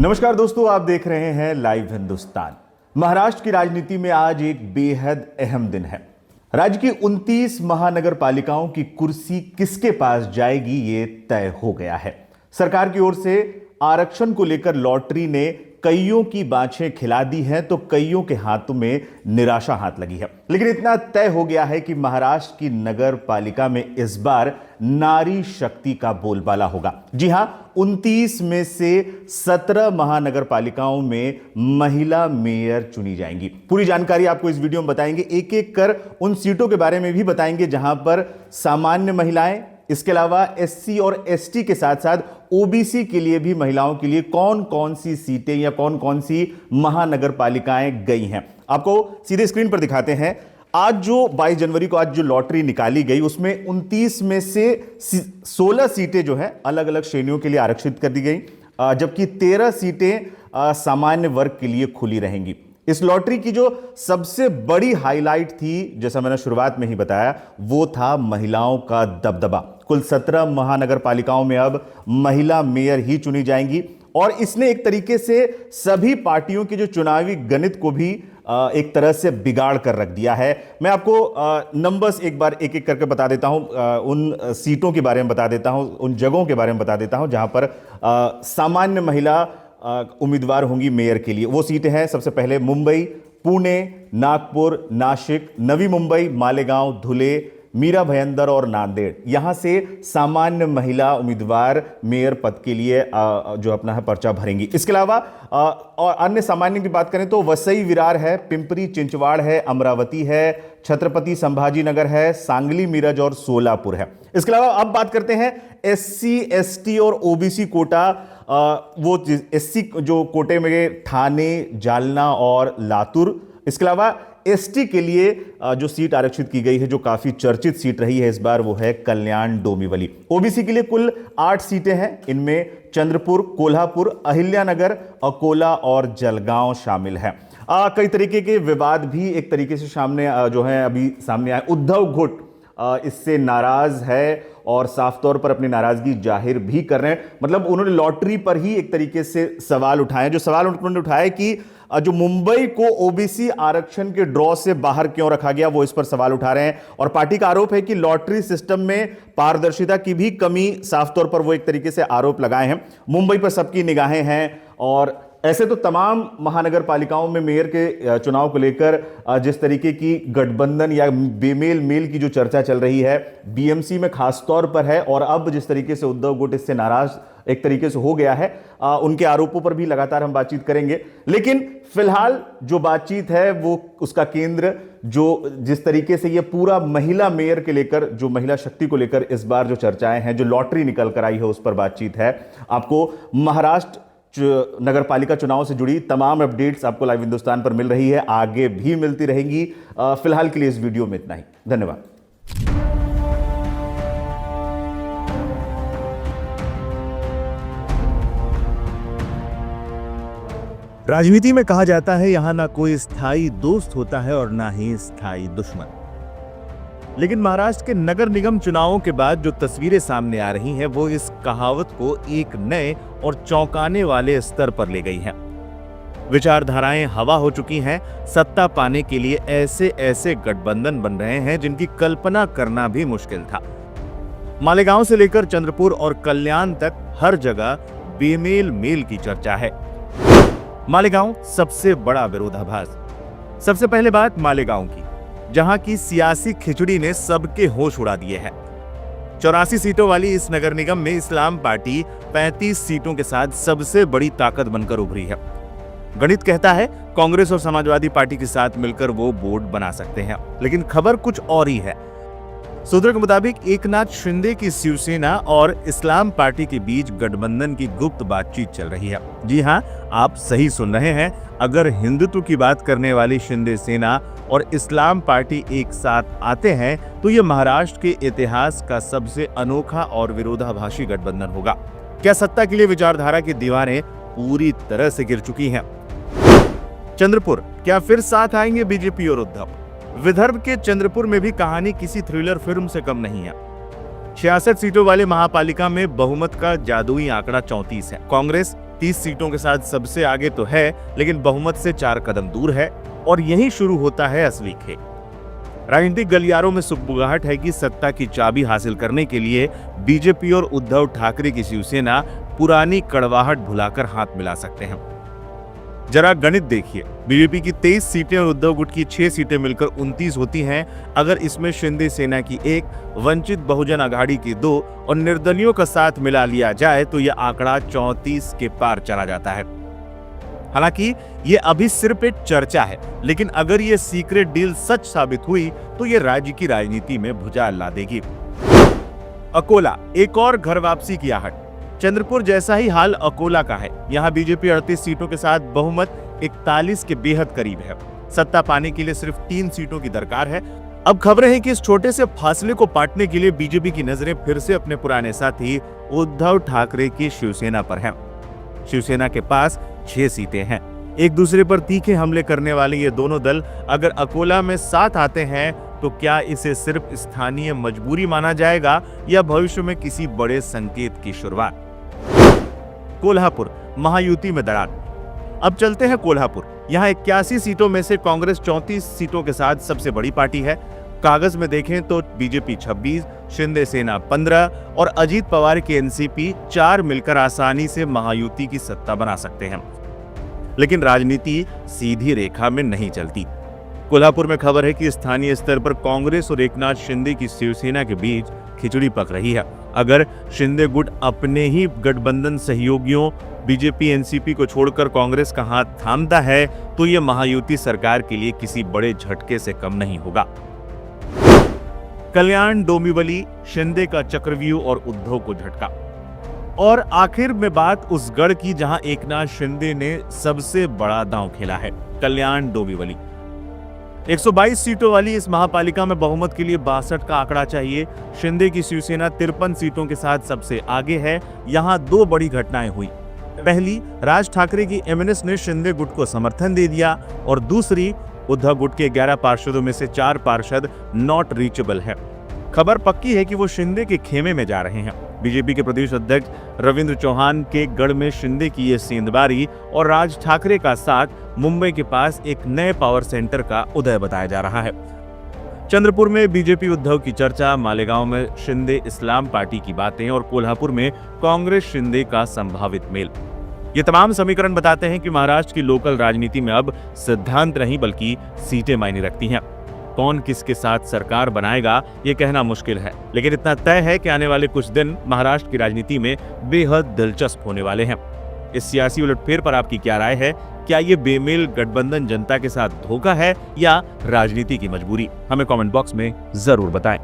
नमस्कार दोस्तों, आप देख रहे हैं लाइव हिंदुस्तान। महाराष्ट्र की राजनीति में आज एक बेहद अहम दिन है। राज्य की 29 महानगर पालिकाओं की कुर्सी किसके पास जाएगी ये तय हो गया है। सरकार की ओर से आरक्षण को लेकर लॉटरी ने कईयों की बाँछें खिला दी हैं तो कईयों के हाथों में निराशा हाथ लगी है। लेकिन इतना तय हो गया है कि महाराष्ट्र की नगर पालिका में इस बार नारी शक्ति का बोलबाला होगा। जी हां, 29 में से 17 महानगर पालिकाओं में महिला मेयर चुनी जाएंगी। पूरी जानकारी आपको इस वीडियो में बताएंगे, एक एक कर उन सीटों के बारे में भी बताएंगे जहां पर सामान्य महिलाएं, इसके अलावा एससी और एसटी के साथ साथ ओबीसी के लिए भी महिलाओं के लिए कौन कौन सी सीटें या कौन कौन सी महानगर पालिकाएं गई हैं, आपको सीधे स्क्रीन पर दिखाते हैं। आज जो 22 जनवरी को आज जो लॉटरी निकाली गई उसमें 29 में से 16 सीटें जो है अलग अलग श्रेणियों के लिए आरक्षित कर दी गई, जबकि 13 सीटें सामान्य वर्ग के लिए खुली रहेंगी। इस लॉटरी की जो सबसे बड़ी हाईलाइट थी, जैसा मैंने शुरुआत में ही बताया, वो था महिलाओं का दबदबा। कुल 17 महानगर पालिकाओं में अब महिला मेयर ही चुनी जाएंगी और इसने एक तरीके से सभी पार्टियों के जो चुनावी गणित को भी एक तरह से बिगाड़ कर रख दिया है। मैं आपको नंबर्स एक बार एक एक करके बता देता हूं, उन सीटों के बारे में बता देता हूं, उन जगहों के बारे में बता देता हूं जहां पर सामान्य महिला उम्मीदवार होंगी मेयर के लिए। वो सीटें हैं, सबसे पहले मुंबई, पुणे, नागपुर, नासिक, नवी मुंबई, मालेगांव, धुले, मीरा भयंदर और नांदेड़। यहां से सामान्य महिला उम्मीदवार मेयर पद के लिए जो अपना है पर्चा भरेंगी। इसके अलावा और अन्य सामान्य की बात करें तो वसई विरार है, पिंपरी चिंचवाड़ है, अमरावती है, छत्रपति संभाजी नगर है, सांगली, मिरज और सोलापुर है। इसके अलावा अब बात करते हैं एससी, एसटी और ओबीसी कोटा। वो एससी जो कोटे में ठाणे, जालना और लातूर। इसके अलावा एसटी के लिए जो सीट आरक्षित की गई है, जो काफी चर्चित सीट रही है इस बार, वो है कल्याण डोंबिवली। ओबीसी के लिए कुल 8 सीटें हैं, इनमें चंद्रपुर, कोल्हापुर, अहिल्यानगर, अकोला और जलगांव शामिल है। कई तरीके के विवाद भी एक तरीके से सामने जो है अभी सामने आए। उद्धव गुट इससे नाराज है और साफ तौर पर अपनी नाराजगी जाहिर भी कर रहे हैं। मतलब उन्होंने लॉटरी पर ही एक तरीके से सवाल उठाए। जो सवाल उन्होंने उठाया कि जो मुंबई को ओबीसी आरक्षण के ड्रॉ से बाहर क्यों रखा गया, वो इस पर सवाल उठा रहे हैं। और पार्टी का आरोप है कि लॉटरी सिस्टम में पारदर्शिता की भी कमी, साफ तौर पर वो एक तरीके से आरोप लगाए हैं। मुंबई पर सबकी निगाहें हैं और ऐसे तो तमाम महानगर पालिकाओं में मेयर के चुनाव को लेकर जिस तरीके की गठबंधन या बेमेल मेल की जो चर्चा चल रही है, बीएमसी में खास तौर पर है। और अब जिस तरीके से उद्धव गुट इससे नाराज एक तरीके से हो गया है, उनके आरोपों पर भी लगातार हम बातचीत करेंगे। लेकिन फिलहाल जो बातचीत है वो उसका केंद्र जो जिस तरीके से ये पूरा महिला मेयर के लेकर, जो महिला शक्ति को लेकर इस बार जो चर्चाएं हैं, जो लॉटरी निकल कर आई है, उस पर बातचीत है। आपको महाराष्ट्र नगर पालिका चुनाव से जुड़ी तमाम अपडेट्स आपको लाइव हिंदुस्तान पर मिल रही है, आगे भी मिलती रहेंगी। फिलहाल के लिए इस वीडियो में इतना ही। धन्यवाद। राजनीति में कहा जाता है यहां ना कोई स्थायी दोस्त होता है और ना ही स्थायी दुश्मन। लेकिन महाराष्ट्र के नगर निगम चुनावों के बाद जो तस्वीरें सामने आ रही हैं वो इस कहावत को एक नए और चौंकाने वाले स्तर पर ले गई हैं। विचारधाराएं हवा हो चुकी हैं। सत्ता पाने के लिए ऐसे ऐसे गठबंधन बन रहे हैं जिनकी कल्पना करना भी मुश्किल था। मालेगांव से लेकर चंद्रपुर और कल्याण तक हर जगह बेमेल मेल की चर्चा है। मालेगांव सबसे बड़ा विरोधाभास। सबसे पहले बात मालेगांव की, जहां की सियासी खिचड़ी ने सबके होश उड़ा दिए हैं। 84 सीटों वाली इस नगर निगम में इस्लाम पार्टी 35 सीटों के साथ सबसे बड़ी ताकत बनकर उभरी है। गणित कहता है कांग्रेस और समाजवादी पार्टी के साथ मिलकर वो बोर्ड बना सकते हैं, लेकिन खबर कुछ और ही है। सूत्रों के मुताबिक एकनाथ शिंदे की शिवसेना और इस्लाम पार्टी के बीच गठबंधन की गुप्त बातचीत चल रही है। जी हां, आप सही सुन रहे हैं। अगर हिंदुत्व की बात करने वाली शिंदे सेना और इस्लाम पार्टी एक साथ आते हैं तो यह महाराष्ट्र के इतिहास का सबसे अनोखा और विरोधाभासी गठबंधन होगा। क्या सत्ता के लिए विचारधारा की दीवारें पूरी तरह से गिर चुकी हैं? चंद्रपुर, क्या फिर साथ आएंगे बीजेपी और उद्धव? विदर्भ के चंद्रपुर में भी कहानी किसी थ्रिलर फिल्म से कम नहीं है। 66 सीटों वाले महापालिका में बहुमत का जादुई आंकड़ा 34 है। कांग्रेस 29 सीटों के साथ सबसे आगे तो है, लेकिन बहुमत से 4 कदम दूर है और यहीं शुरू होता है असली खेल। राजनीतिक गलियारों में सुगबुगाहट है कि सत्ता की चाबी हासिल करने के लिए बीजेपी और उद्धव ठाकरे की शिवसेना पुरानी कड़वाहट भुलाकर हाथ मिला सकते हैं। जरा गणित देखिए, बीजेपी की 23 सीटें और उद्धव गुट की 6 सीटें मिलकर 29 होती हैं। अगर इसमें शिंदे सेना की 1, वंचित बहुजन अघाड़ी की 2 और निर्दलियों का साथ मिला लिया जाए तो यह आंकड़ा 34 के पार चला जाता है। हालांकि ये अभी सिर्फ एक चर्चा है, लेकिन अगर ये सीक्रेट डील सच साबित हुई तो ये राज्य की राजनीति में भुचाल ला देगी। अकोला, एक और घर वापसी की आहट। चंद्रपुर जैसा ही हाल अकोला का है। यहाँ बीजेपी 38 सीटों के साथ बहुमत 41 के बेहद करीब है। सत्ता पाने के लिए सिर्फ 3 सीटों की दरकार है। अब खबरें हैं कि इस छोटे से फासले को पाटने के लिए बीजेपी की नजरें फिर से अपने पुराने साथी उद्धव ठाकरे की शिवसेना पर हैं। शिवसेना के पास 6 सीटें हैं। एक दूसरे पर तीखे हमले करने वाले ये दोनों दल अगर अकोला में साथ आते हैं तो क्या इसे सिर्फ स्थानीय मजबूरी माना जाएगा या भविष्य में किसी बड़े संकेत की शुरुआत? कोल्हापुर, महायुति में दरार। अब चलते हैं कोल्हापुर। यहाँ 81 सीटों में से कांग्रेस 34 सीटों के साथ सबसे बड़ी पार्टी है। कागज में देखें तो बीजेपी 26, शिंदे सेना 15 और अजीत पवार की एनसीपी 4 मिलकर आसानी से महायुति की सत्ता बना सकते हैं। लेकिन राजनीति सीधी रेखा में नहीं चलती। कोल्हापुर में खबर है कि स्थानीय स्तर पर कांग्रेस और एकनाथ शिंदे की शिवसेना के बीच खिचड़ी पक रही है। अगर शिंदे गुट अपने ही गठबंधन सहयोगियों बीजेपी एनसीपी को छोड़कर कांग्रेस का हाथ थामता है तो यह महायुति सरकार के लिए किसी बड़े झटके से कम नहीं होगा। कल्याण, डोंबिवली, शिंदे का चक्रव्यूह और उद्धव को झटका। और आखिर में बात उस गढ़ की जहां एकनाथ शिंदे ने सबसे बड़ा दांव खेला है, कल्याण डोंबिवली। 122 सीटों वाली इस महापालिका में बहुमत के लिए 62 का आंकड़ा चाहिए। शिंदे की शिवसेना 53 सीटों के साथ सबसे आगे है। यहां 2 बड़ी घटनाएं हुई। पहली, राज ठाकरे की एमएनएस ने शिंदे गुट को समर्थन दे दिया और दूसरी, उद्धव गुट के 11 पार्षदों में से 4 पार्षद नॉट रीचेबल है। खबर पक्की है कि वो शिंदे के खेमे में जा रहे हैं। बीजेपी के प्रदेश अध्यक्ष रविंद्र चौहान के गढ़ में शिंदे की ये सेंधबारी और राज ठाकरे का साथ मुंबई के पास एक नए पावर सेंटर का उदय बताया जा रहा है। चंद्रपुर में बीजेपी उद्धव की चर्चा, मालेगांव में शिंदे इस्लाम पार्टी की बातें और कोल्हापुर में कांग्रेस शिंदे का संभावित मेल। ये तमाम समीकरण बताते हैं कि महाराष्ट्र की लोकल राजनीति में अब सिद्धांत नहीं बल्कि सीटें मायने रखती हैं। कौन किसके साथ सरकार बनाएगा ये कहना मुश्किल है, लेकिन इतना तय है कि आने वाले कुछ दिन महाराष्ट्र की राजनीति में बेहद दिलचस्प होने वाले हैं। इस सियासी उलटफेर पर आपकी क्या राय है? क्या ये बेमेल गठबंधन जनता के साथ धोखा है या राजनीति की मजबूरी? हमें कमेंट बॉक्स में जरूर बताएं।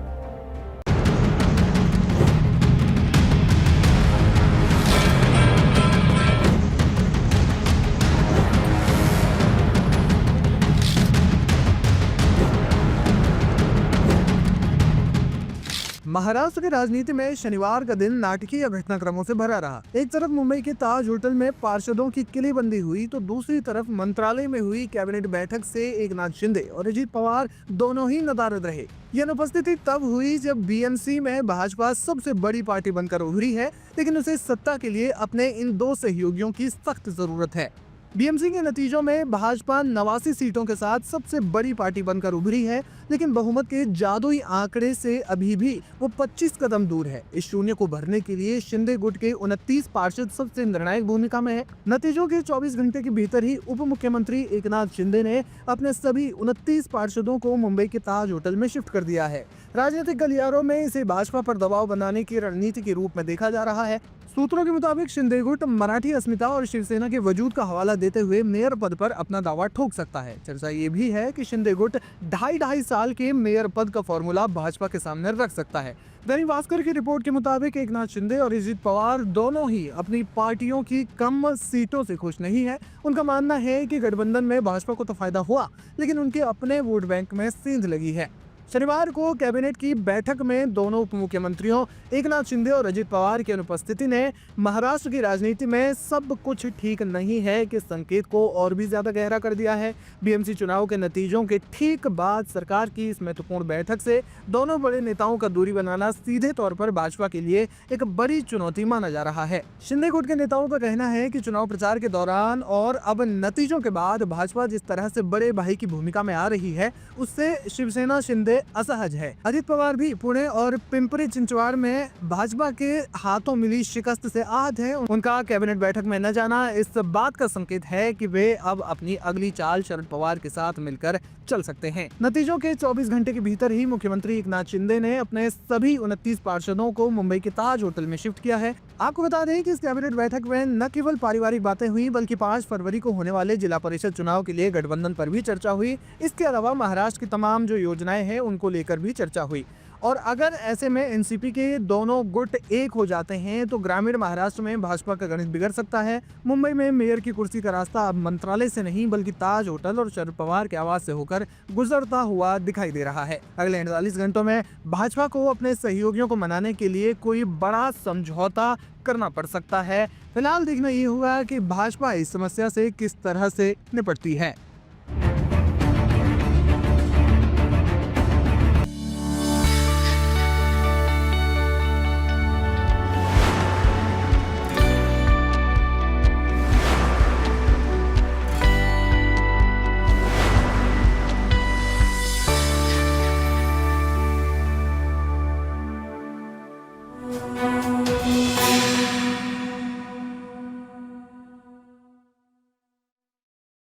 महाराष्ट्र की राजनीति में शनिवार का दिन नाटकीय घटनाक्रमों से भरा रहा। एक तरफ मुंबई के ताज होटल में पार्षदों की किलेबंदी हुई तो दूसरी तरफ मंत्रालय में हुई कैबिनेट बैठक से एकनाथ शिंदे और अजीत पवार दोनों ही नदारद रहे। यह अनुपस्थिति तब हुई जब बीएमसी में भाजपा सबसे बड़ी पार्टी बनकर उभरी है, लेकिन उसे सत्ता के लिए अपने इन 2 सहयोगियों की सख्त जरूरत है। बीएमसी के नतीजों में भाजपा 89 सीटों के साथ सबसे बड़ी पार्टी बनकर उभरी है, लेकिन बहुमत के जादुई आंकड़े से अभी भी वो 25 कदम दूर है। इस शून्य को भरने के लिए शिंदे गुट के 29 पार्षद सबसे निर्णायक भूमिका में है। नतीजों के 24 घंटे के भीतर ही उप मुख्यमंत्री एकनाथ शिंदे ने अपने सभी 29 पार्षदों को मुंबई के ताज होटल में शिफ्ट कर दिया है। राजनीतिक गलियारों में इसे भाजपा पर दबाव बनाने की रणनीति के रूप में देखा जा रहा है। सूत्रों के मुताबिक शिंदे गुट मराठी अस्मिता और शिवसेना के वजूद का हवाला देते हुए मेयर पद पर अपना दावा ठोक सकता है। चर्चा ये भी है कि शिंदे गुट 2.5 साल के मेयर पद का फॉर्मूला भाजपा के सामने रख सकता है। दैनिक भास्कर की रिपोर्ट के मुताबिक एकनाथ शिंदे और अजीत पवार दोनों ही अपनी पार्टियों की कम सीटों से खुश नहीं है। उनका मानना है कि गठबंधन में भाजपा को तो फायदा हुआ, लेकिन उनके अपने वोट बैंक में सेंध लगी है। शनिवार को कैबिनेट की बैठक में दोनों उप मुख्यमंत्रियों एकनाथ शिंदे और अजित पवार की अनुपस्थिति ने महाराष्ट्र की राजनीति में सब कुछ ठीक नहीं है के संकेत को और भी ज्यादा गहरा कर दिया है। बीएमसी चुनाव के नतीजों के ठीक बाद सरकार की इस महत्वपूर्ण बैठक से दोनों बड़े नेताओं का दूरी बनाना सीधे तौर पर भाजपा के लिए एक बड़ी चुनौती माना जा रहा है। शिंदे गुट के नेताओं का कहना है कि चुनाव प्रचार के दौरान और अब नतीजों के बाद भाजपा जिस तरह से बड़े भाई की भूमिका में आ रही है उससे शिवसेना शिंदे असहज है। अजित पवार भी पुणे और पिंपरी चिंचवाड़ में भाजपा के हाथों मिली शिकस्त से आहत है। उनका कैबिनेट बैठक में न जाना इस बात का संकेत है कि वे अब अपनी अगली चाल शरद पवार के साथ मिलकर चल सकते हैं। नतीजों के 24 घंटे के भीतर ही मुख्यमंत्री एकनाथ शिंदे ने अपने सभी 29 पार्षदों को मुंबई के ताज होटल में शिफ्ट किया है। आपको बता दें कि इस कैबिनेट बैठक में न केवल पारिवारिक बातें हुई बल्कि 5 फरवरी को होने वाले जिला परिषद चुनाव के लिए गठबंधन पर भी चर्चा हुई। इसके अलावा महाराष्ट्र की तमाम जो योजनाएं हैं उनको लेकर भी चर्चा हुई। और अगर ऐसे में एनसीपी के दोनों गुट एक हो जाते हैं तो ग्रामीण महाराष्ट्र में भाजपा का गणित बिगड़ सकता है। मुंबई में मेयर की कुर्सी का रास्ता अब मंत्रालय से नहीं बल्कि ताज होटल और शरद पवार के आवास से होकर गुजरता हुआ दिखाई दे रहा है। अगले 48 घंटों में भाजपा को अपने सहयोगियों को मनाने के लिए कोई बड़ा समझौता करना पड़ सकता है। फिलहाल देखना ये होगा कि भाजपा इस समस्या से किस तरह से निपटती है।